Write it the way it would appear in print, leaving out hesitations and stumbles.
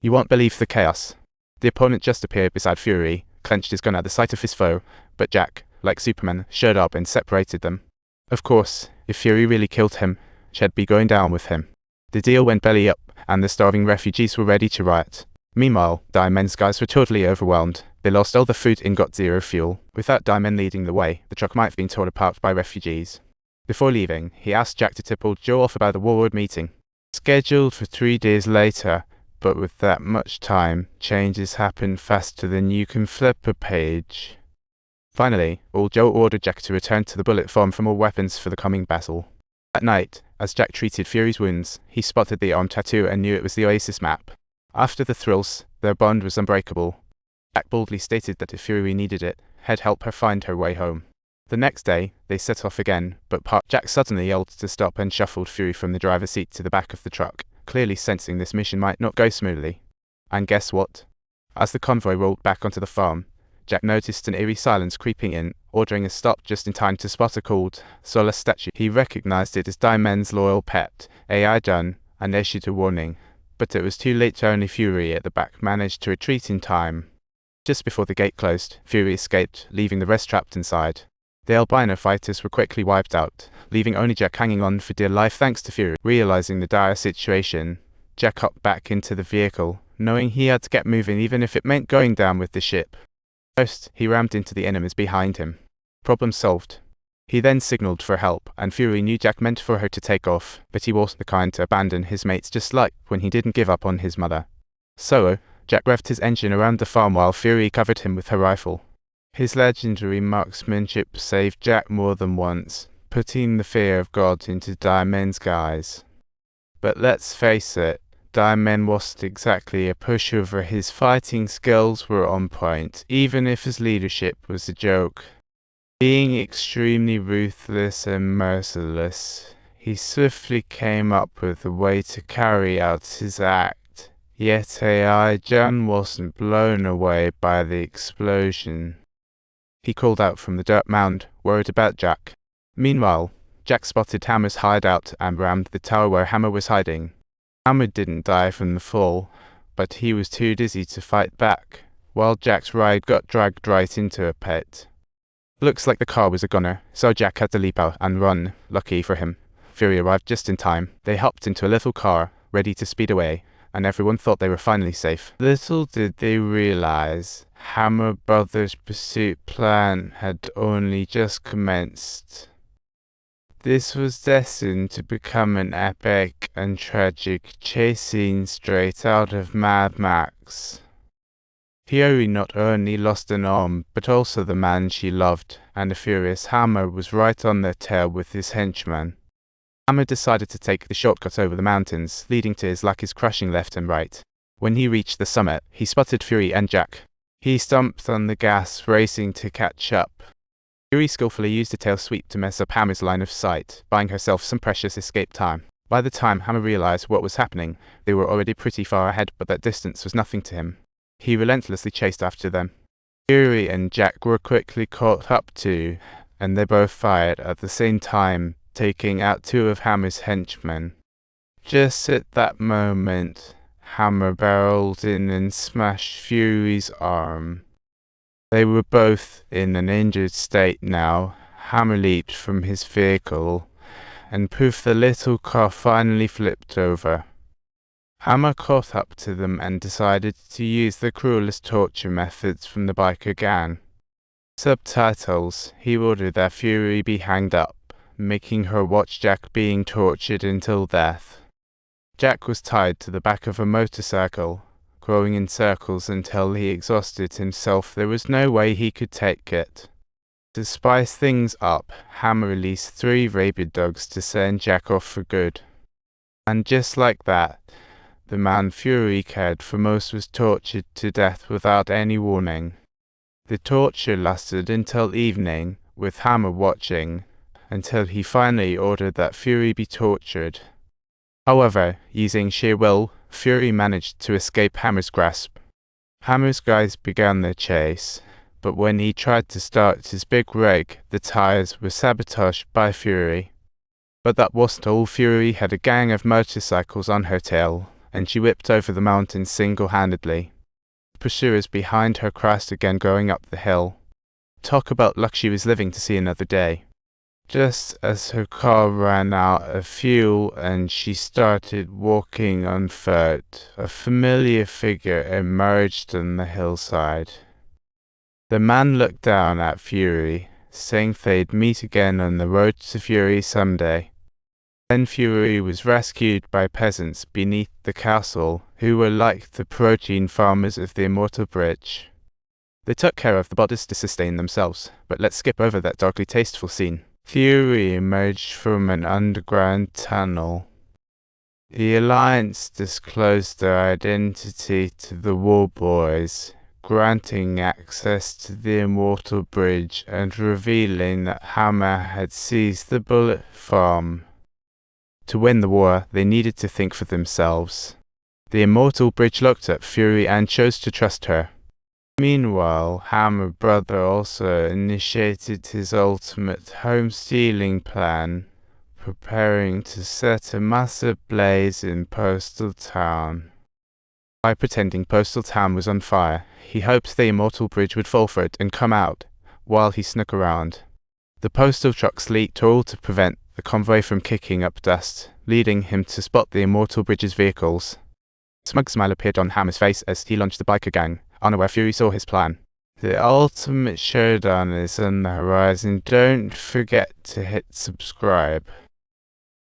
You won't believe the chaos. The opponent just appeared beside Fury, clenched his gun at the sight of his foe, but Jack, like Superman, showed up and separated them. Of course, if Fury really killed him, she'd be going down with him. The deal went belly up, and the starving refugees were ready to riot. Meanwhile, Diamond's guys were totally overwhelmed. They lost all the food and got zero fuel. Without Diamond leading the way, the truck might have been torn apart by refugees. Before leaving, he asked Jack to tip old Joe off about the Warlord meeting. Scheduled for 3 days later, but with that much time, changes happen faster than you can flip a page. Finally, old Joe ordered Jack to return to the bullet farm for more weapons for the coming battle. At night, as Jack treated Fury's wounds, he spotted the arm tattoo and knew it was the Oasis map. After the thrills, their bond was unbreakable. Jack boldly stated that if Fury needed it, he'd help her find her way home. The next day, they set off again, but Jack suddenly yelled to stop and shuffled Fury from the driver's seat to the back of the truck, clearly sensing this mission might not go smoothly. And guess what? As the convoy rolled back onto the farm, Jack noticed an eerie silence creeping in, ordering a stop just in time to spot a cold, soulless statue. He recognized it as Diamond's loyal pet, AI Dun, and issued a warning. But it was too late to only Fury at the back managed to retreat in time. Just before the gate closed, Fury escaped, leaving the rest trapped inside. The albino fighters were quickly wiped out, leaving only Jack hanging on for dear life thanks to Fury. Realizing the dire situation, Jack hopped back into the vehicle, knowing he had to get moving even if it meant going down with the ship. First, he rammed into the enemies behind him. Problem solved. He then signaled for help, and Fury knew Jack meant for her to take off, but he wasn't the kind to abandon his mates just like when he didn't give up on his mother. So, Jack revved his engine around the farm while Fury covered him with her rifle. His legendary marksmanship saved Jack more than once, putting the fear of God into Diamond's guys. But let's face it, Diamond wasn't exactly a pushover. His fighting skills were on point, even if his leadership was a joke. Being extremely ruthless and merciless, he swiftly came up with a way to carry out his act. Yet AI John wasn't blown away by the explosion. He called out from the dirt mound, worried about Jack. Meanwhile, Jack spotted Hammer's hideout and rammed the tower where Hammer was hiding. Hammer didn't die from the fall, but he was too dizzy to fight back, while Jack's ride got dragged right into a pit. Looks like the car was a gunner, so Jack had to leap out and run. Lucky for him, Fury arrived just in time. They hopped into a little car, ready to speed away, and everyone thought they were finally safe. Little did they realize, Hammer Brothers' pursuit plan had only just commenced. This was destined to become an epic and tragic chase scene straight out of Mad Max. Fury not only lost an arm, but also the man she loved, and the furious Hammer was right on their tail with his henchmen. Hammer decided to take the shortcut over the mountains, leading to his lackeys crushing left and right. When he reached the summit, he spotted Fury and Jack. He stomped on the gas, racing to catch up. Fury skillfully used a tail sweep to mess up Hammer's line of sight, buying herself some precious escape time. By the time Hammer realized what was happening, they were already pretty far ahead, but that distance was nothing to him. He relentlessly chased after them. Fury and Jack were quickly caught up to, and they both fired at the same time, taking out 2 of Hammer's henchmen. Just at that moment, Hammer barreled in and smashed Fury's arm. They were both in an injured state now. Hammer leaped from his vehicle, and poof, the little car finally flipped over. Hammer caught up to them and decided to use the cruelest torture methods from the biker gang. Subtitles, he ordered that Fury be hanged up, making her watch Jack being tortured until death. Jack was tied to the back of a motorcycle, going in circles until he exhausted himself. There was no way he could take it. To spice things up, Hammer released 3 rabid dogs to send Jack off for good. And just like that, the man Fury cared for most was tortured to death without any warning. The torture lasted until evening, with Hammer watching, until he finally ordered that Fury be tortured. However, using sheer will, Fury managed to escape Hammer's grasp. Hammer's guys began their chase, but when he tried to start his big rig, the tires were sabotaged by Fury. But that wasn't all. Fury had a gang of motorcycles on her tail, and she whipped over the mountain single-handedly. Pursuers behind her crashed again going up the hill. Talk about luck, she was living to see another day. Just as her car ran out of fuel and she started walking on foot, a familiar figure emerged on the hillside. The man looked down at Fury, saying they'd meet again on the road to Fury someday. Then Fury was rescued by peasants beneath the castle, who were like the protein farmers of the Immortal Bridge. They took care of the bodies to sustain themselves, but let's skip over that darkly tasteful scene. Fury emerged from an underground tunnel. The Alliance disclosed their identity to the War Boys, granting access to the Immortal Bridge and revealing that Hammer had seized the Bullet Farm. To win the war, they needed to think for themselves. The Immortal Bridge looked at Fury and chose to trust her. Meanwhile, Hammer Brother also initiated his ultimate home-stealing plan, preparing to set a massive blaze in Postal Town. By pretending Postal Town was on fire, he hoped the Immortal Bridge would fall for it and come out, while he snuck around. The postal trucks leaked all to prevent the convoy from kicking up dust, leading him to spot the Immortal Bridge's vehicles. A smug smile appeared on Hammer's face as he launched the biker gang, unaware Fury saw his plan. The ultimate showdown is on the horizon. Don't forget to hit subscribe.